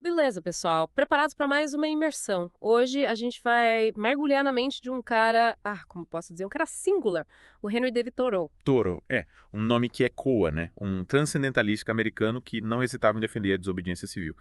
Beleza, pessoal. Preparados para mais uma imersão. Hoje a gente vai mergulhar na mente de um cara, como posso dizer, um cara singular, o Henry David Thoreau. Toro, um nome que ecoa, né? Um transcendentalista americano que não hesitava em defender a desobediência civil.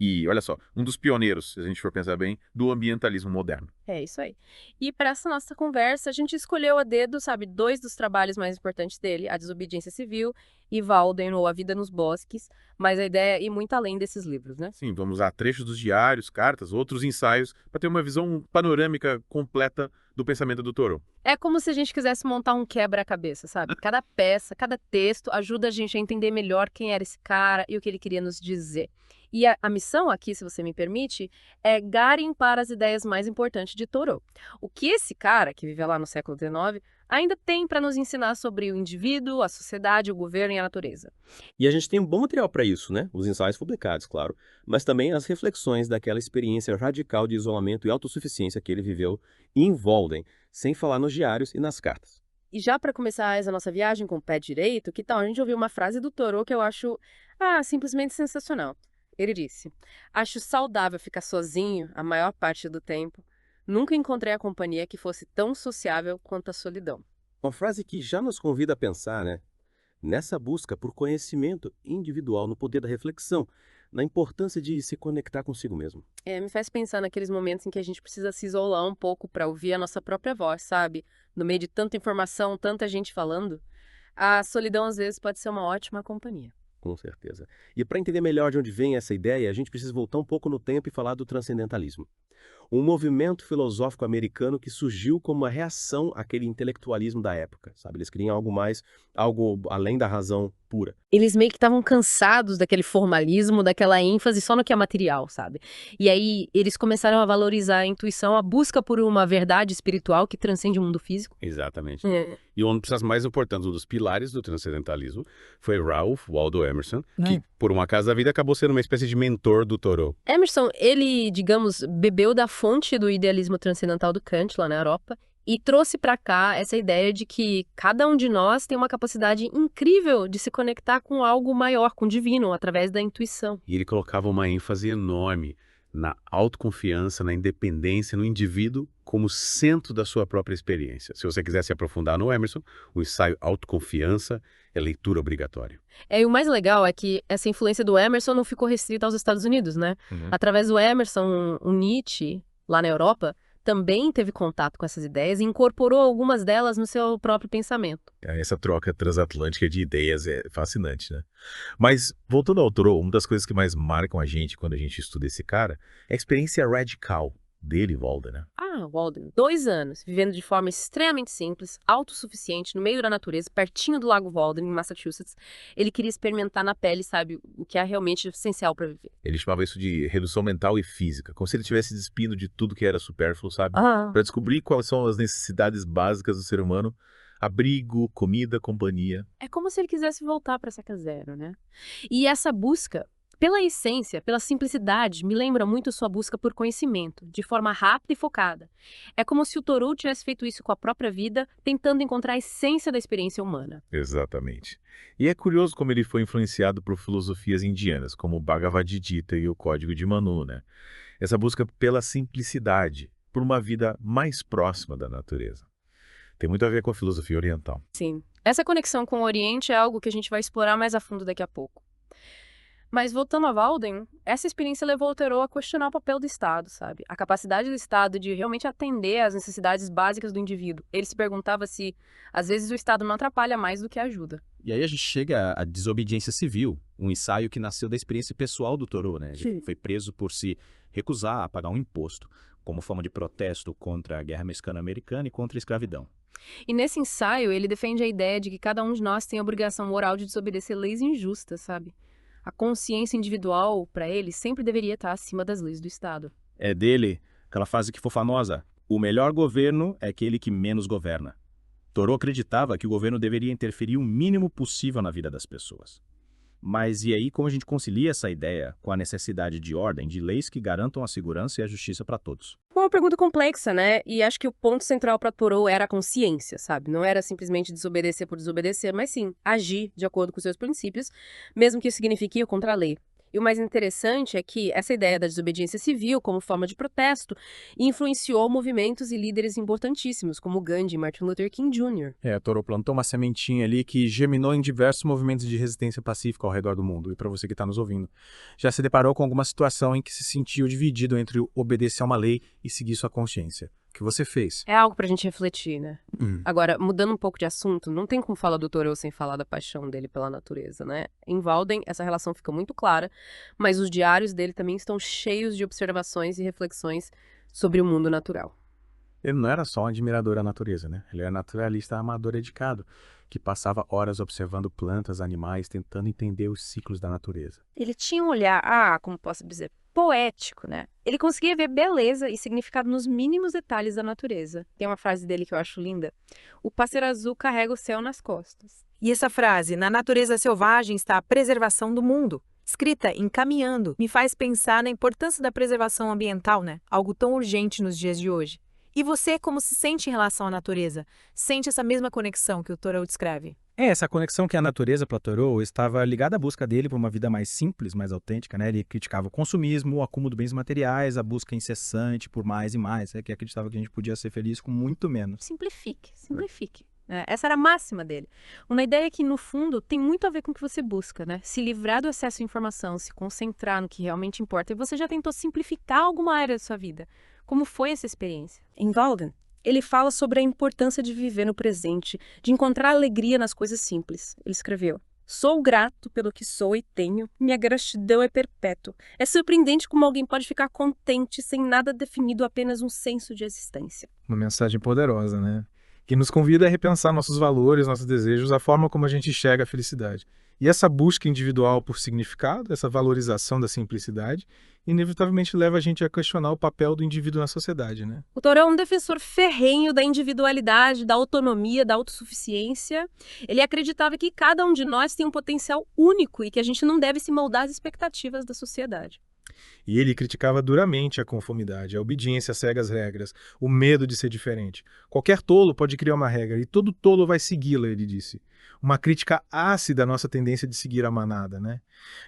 E, olha só, um dos pioneiros, se a gente for pensar bem, do ambientalismo moderno. É isso aí. E para essa nossa conversa, a gente escolheu a dedo, sabe, dois dos trabalhos mais importantes dele, A Desobediência Civil e Walden, ou A Vida nos Bosques, mas a ideia é ir muito além desses livros, né? Sim, vamos usar trechos dos diários, cartas, outros ensaios, para ter uma visão panorâmica completa do pensamento do Toro. É como se a gente quisesse montar um quebra-cabeça, sabe? Cada peça, cada texto ajuda a gente a entender melhor quem era esse cara e o que ele queria nos dizer. E a missão aqui, se você me permite, é garimpar as ideias mais importantes de Thoreau. O que esse cara, que viveu lá no século XIX, ainda tem para nos ensinar sobre o indivíduo, a sociedade, o governo e a natureza. E a gente tem um bom material para isso, né? Os ensaios publicados, claro, mas também as reflexões daquela experiência radical de isolamento e autossuficiência que ele viveu em Walden, sem falar nos diários e nas cartas. E já para começar essa nossa viagem com o pé direito, que tal a gente ouvir uma frase do Thoreau que eu acho, simplesmente sensacional. Ele disse: Acho saudável ficar sozinho a maior parte do tempo. Nunca encontrei a companhia que fosse tão sociável quanto a solidão. Uma frase que já nos convida a pensar, né? Nessa busca por conhecimento individual, no poder da reflexão, na importância de se conectar consigo mesmo. Me faz pensar naqueles momentos em que a gente precisa se isolar um pouco para ouvir a nossa própria voz, sabe? No meio de tanta informação, tanta gente falando. A solidão às vezes pode ser uma ótima companhia. Com certeza. E para entender melhor de onde vem essa ideia, a gente precisa voltar um pouco no tempo e falar do transcendentalismo. Um movimento filosófico americano que surgiu como uma reação àquele intelectualismo da época, sabe? Eles queriam algo mais, algo além da razão pura. Eles meio que estavam cansados daquele formalismo, daquela ênfase só no que é material, sabe? E aí eles começaram a valorizar a intuição, a busca por uma verdade espiritual que transcende o mundo físico. Exatamente. É. E um dos mais importantes, um dos pilares do transcendentalismo, foi Ralph Waldo Emerson, que, por um acaso da vida, acabou sendo uma espécie de mentor do Thoreau. Emerson, ele, digamos, bebeu da fonte do idealismo transcendental do Kant lá na Europa e trouxe para cá essa ideia de que cada um de nós tem uma capacidade incrível de se conectar com algo maior, com o divino, através da intuição. E ele colocava uma ênfase enorme na autoconfiança, na independência, no indivíduo como centro da sua própria experiência. Se você quiser se aprofundar no Emerson, o ensaio Autoconfiança é leitura obrigatória. E o mais legal é que essa influência do Emerson não ficou restrita aos Estados Unidos, né? Uhum. Através do Emerson, o Nietzsche, lá na Europa, também teve contato com essas ideias e incorporou algumas delas no seu próprio pensamento. Essa troca transatlântica de ideias é fascinante, né? Mas, voltando ao Thoreau, uma das coisas que mais marcam a gente quando a gente estuda esse cara é a experiência radical dele, Walden, né? Walden, 2 anos, vivendo de forma extremamente simples, autossuficiente, no meio da natureza, pertinho do Lago Walden, em Massachusetts. Ele queria experimentar na pele, sabe, o que é realmente essencial para viver. Ele chamava isso de redução mental e física, como se ele estivesse despindo de tudo que era supérfluo, sabe? Ah, Para descobrir quais são as necessidades básicas do ser humano: abrigo, comida, companhia. é como se ele quisesse voltar para essa zero, né? E essa busca, pela essência, pela simplicidade, me lembra muito sua busca por conhecimento, de forma rápida e focada. É como se o Thoreau tivesse feito isso com a própria vida, tentando encontrar a essência da experiência humana. Exatamente. E é curioso como ele foi influenciado por filosofias indianas, como o Bhagavad Gita e o Código de Manu, né? Essa busca pela simplicidade, por uma vida mais próxima da natureza. Tem muito a ver com a filosofia oriental. Sim. Essa conexão com o Oriente é algo que a gente vai explorar mais a fundo daqui a pouco. Mas voltando a Walden, essa experiência levou o Thoreau a questionar o papel do Estado, sabe? A capacidade do Estado de realmente atender às necessidades básicas do indivíduo. Ele se perguntava se, às vezes, o Estado não atrapalha mais do que ajuda. E aí a gente chega à Desobediência Civil, um ensaio que nasceu da experiência pessoal do Thoreau, né? Ele Sim. foi preso por se recusar a pagar um imposto, como forma de protesto contra a Guerra Mexicana-Americana e contra a escravidão. E nesse ensaio, ele defende a ideia de que cada um de nós tem a obrigação moral de desobedecer leis injustas, sabe? A consciência individual, para ele, sempre deveria estar acima das leis do Estado. É dele aquela frase que ficou famosa: o melhor governo é aquele que menos governa. Thoreau acreditava que o governo deveria interferir o mínimo possível na vida das pessoas. Mas e aí como a gente concilia essa ideia com a necessidade de ordem, de leis que garantam a segurança e a justiça para todos? Foi uma pergunta complexa, né? E acho que o ponto central para Thoreau era a consciência, sabe? Não era simplesmente desobedecer por desobedecer, mas sim agir de acordo com seus princípios, mesmo que isso signifique ir contra a lei. E o mais interessante é que essa ideia da desobediência civil como forma de protesto influenciou movimentos e líderes importantíssimos, como Gandhi e Martin Luther King Jr. Thoreau plantou uma sementinha ali que germinou em diversos movimentos de resistência pacífica ao redor do mundo. E para você que está nos ouvindo, já se deparou com alguma situação em que se sentiu dividido entre obedecer a uma lei e seguir sua consciência? O que você fez? É algo pra gente refletir, né? Agora, mudando um pouco de assunto, não tem como falar do Thoreau sem falar da paixão dele pela natureza, né? Em Walden, essa relação fica muito clara, mas os diários dele também estão cheios de observações e reflexões sobre o mundo natural. Ele não era só um admirador da natureza, né? Ele era naturalista amador dedicado, que passava horas observando plantas, animais, tentando entender os ciclos da natureza. Ele tinha um olhar, como posso dizer, poético, né? Ele conseguia ver beleza e significado nos mínimos detalhes da natureza. Tem uma frase dele que eu acho linda. O pássaro azul carrega o céu nas costas. E essa frase, na natureza selvagem está a preservação do mundo, escrita em Caminhando, me faz pensar na importância da preservação ambiental, né? Algo tão urgente nos dias de hoje. E você, como se sente em relação à natureza? Sente essa mesma conexão que o Thoreau descreve? Essa conexão que a natureza para Thoreau estava ligada à busca dele por uma vida mais simples, mais autêntica, né? Ele criticava o consumismo, o acúmulo de bens materiais, a busca incessante por mais e mais, que acreditava que a gente podia ser feliz com muito menos. Simplifique, simplifique. Essa era a máxima dele. Uma ideia que, no fundo, tem muito a ver com o que você busca, né? Se livrar do excesso de informação, se concentrar no que realmente importa. E você já tentou simplificar alguma área da sua vida. Como foi essa experiência? Em Walden, ele fala sobre a importância de viver no presente, de encontrar alegria nas coisas simples. Ele escreveu: "Sou grato pelo que sou e tenho, minha gratidão é perpétua. É surpreendente como alguém pode ficar contente sem nada definido, apenas um senso de existência." Uma mensagem poderosa, né? Que nos convida a repensar nossos valores, nossos desejos, a forma como a gente enxerga a felicidade. E essa busca individual por significado, essa valorização da simplicidade, inevitavelmente leva a gente a questionar o papel do indivíduo na sociedade, né? O Thoreau é um defensor ferrenho da individualidade, da autonomia, da autossuficiência. Ele acreditava que cada um de nós tem um potencial único e que a gente não deve se moldar às expectativas da sociedade. E ele criticava duramente a conformidade, a obediência cega às regras, o medo de ser diferente. Qualquer tolo pode criar uma regra e todo tolo vai segui-la, ele disse. Uma crítica ácida à nossa tendência de seguir a manada, né?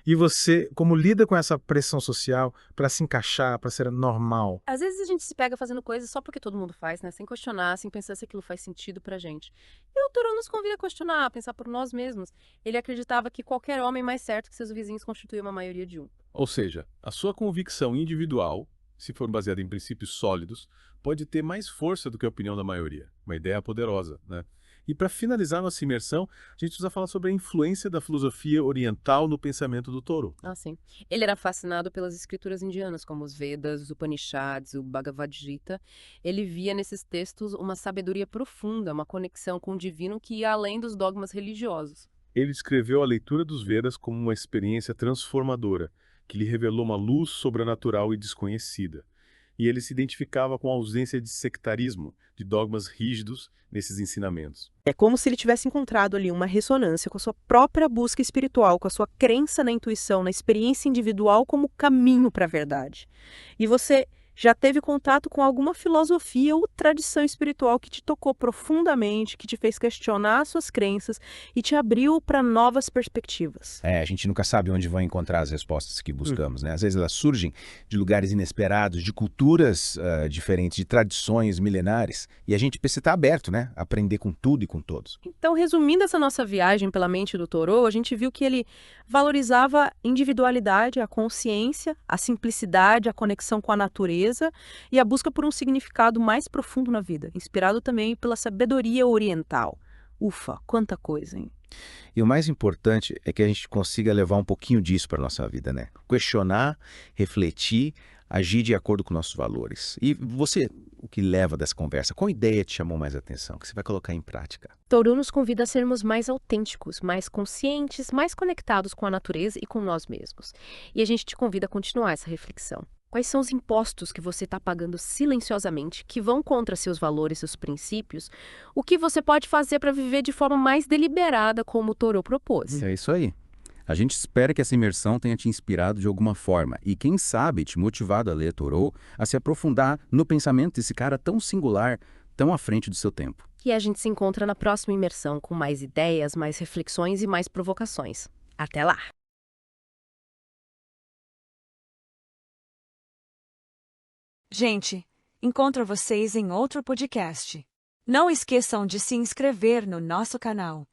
E você, como lida com essa pressão social para se encaixar, para ser normal? Às vezes a gente se pega fazendo coisas só porque todo mundo faz, né? Sem questionar, sem pensar se aquilo faz sentido pra gente. E o Thoreau nos convida a questionar, a pensar por nós mesmos. Ele acreditava que qualquer homem mais certo que seus vizinhos constituía uma maioria de um. Ou seja, a sua convicção individual, se for baseada em princípios sólidos, pode ter mais força do que a opinião da maioria. Uma ideia poderosa, né? E para finalizar nossa imersão, a gente precisa falar sobre a influência da filosofia oriental no pensamento do Thoreau. Ah, sim. Ele era fascinado pelas escrituras indianas, como os Vedas, os Upanishads, o Bhagavad Gita. Ele via nesses textos uma sabedoria profunda, uma conexão com o divino que ia além dos dogmas religiosos. Ele descreveu a leitura dos Vedas como uma experiência transformadora, que lhe revelou uma luz sobrenatural e desconhecida. E ele se identificava com a ausência de sectarismo, de dogmas rígidos nesses ensinamentos. É como se ele tivesse encontrado ali uma ressonância com a sua própria busca espiritual, com a sua crença na intuição, na experiência individual como caminho para a verdade. E você já teve contato com alguma filosofia ou tradição espiritual que te tocou profundamente, que te fez questionar suas crenças e te abriu para novas perspectivas? A gente nunca sabe onde vão encontrar as respostas que buscamos, né? Às vezes elas surgem de lugares inesperados, de culturas diferentes, de tradições milenares, e a gente precisa estar aberto, né? A aprender com tudo e com todos. Então, resumindo essa nossa viagem pela mente do Thoreau, a gente viu que ele valorizava a individualidade, a consciência, a simplicidade, a conexão com a natureza e a busca por um significado mais profundo na vida, inspirado também pela sabedoria oriental. Ufa, quanta coisa, hein? E o mais importante é que a gente consiga levar um pouquinho disso para a nossa vida, né? Questionar, refletir, agir de acordo com nossos valores. E você, o que leva dessa conversa? Qual ideia te chamou mais atenção, que você vai colocar em prática? Thoreau nos convida a sermos mais autênticos, mais conscientes, mais conectados com a natureza e com nós mesmos. E a gente te convida a continuar essa reflexão. Quais são os impostos que você está pagando silenciosamente, que vão contra seus valores, seus princípios? O que você pode fazer para viver de forma mais deliberada, como o Thoreau propôs? É isso aí. A gente espera que essa imersão tenha te inspirado de alguma forma e, quem sabe, te motivado a ler Thoreau, a se aprofundar no pensamento desse cara tão singular, tão à frente do seu tempo. E a gente se encontra na próxima imersão com mais ideias, mais reflexões e mais provocações. Até lá! Gente, encontro vocês em outro podcast. Não esqueçam de se inscrever no nosso canal.